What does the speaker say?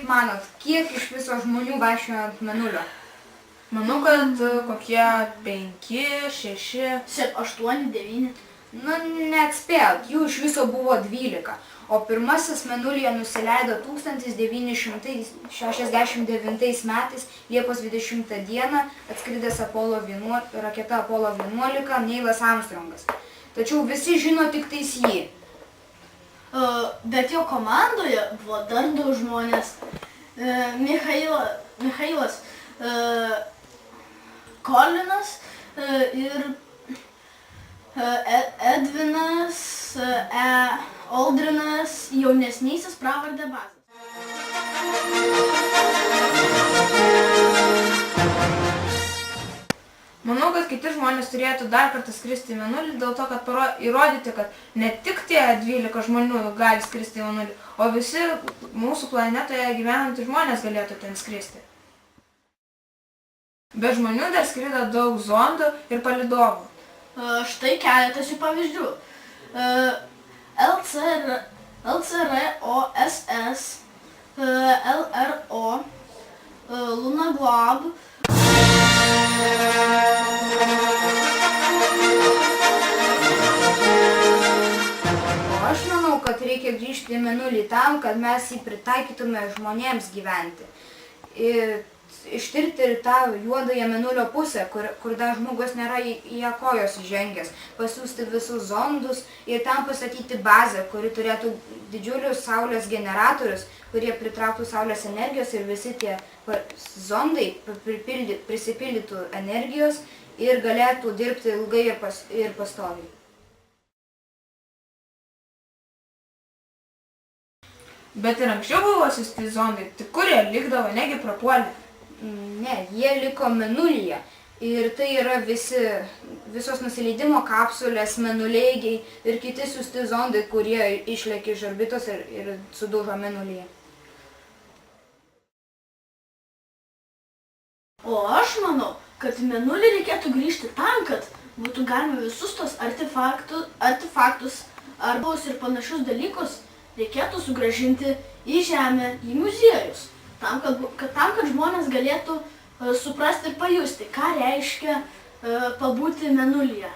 manot, kiek iš viso žmonių vaikščiojo ant Mėnulio? Manau, kad kokie 5, 6... 8, 9. Nu, neatspėjot, jų iš viso buvo 12, o pirmasis Mėnulyje nusileido 1969 metais Liepos 20 dieną atskridęs raketa Apollo 11 Neilas Armstrongas. Tačiau visi žino tik tais jį. Bet jo komandoje buvo dar 2 žmonės. Michailas Kolinas ir Edvinas Aldrinas jaunesnysis pravarde Bazas. Manau, kad kiti žmonės turėtų dar kartą skristi į Mėnulį dėl to, kad įrodyti, kad ne tik tie 12 žmonių gali skristi į Mėnulį, o visi mūsų planetoje gyvenantys žmonės galėtų ten skristi. Be žmonių dar skrido daug zondų ir palydovų. Štai keletas jų pavyzdžių. LCROSS, LRO, Luna Globe. O aš manau, kad reikia grįžti į Mėnulį tam, kad mes jį pritaikytume žmonėms gyventi. Ištirti ir tą juodąją Mėnulio pusę, kur dar žmogus nėra į ją kojos įžengęs, pasiųsti visus zondus ir tam pastatyti bazę, kuri turėtų didžiulius saulės generatorius, kurie pritrauktų saulės energijos ir visi tie zondai prisipildytų energijos ir galėtų dirbti ilgai ir pastoviai. Bet ir anksčiau buvo siųsti zondai, tik kur jie likdavo, negi prapuolė. Ne, jie liko Mėnulyje ir tai yra visos nusileidimo kapsulės, mėnuleigiai ir kiti siųsti zondai, kurie išlėkė iš orbitos ir sudužo Mėnulyje. O aš manau, kad į Mėnulį reikėtų grįžti tam, kad būtų galima visus tos artefaktus, arbus ir panašius dalykus reikėtų sugrąžinti į Žemę, į muziejus. Tam, kad žmonės galėtų suprasti ir pajusti, ką reiškia pabūti Mėnulyje.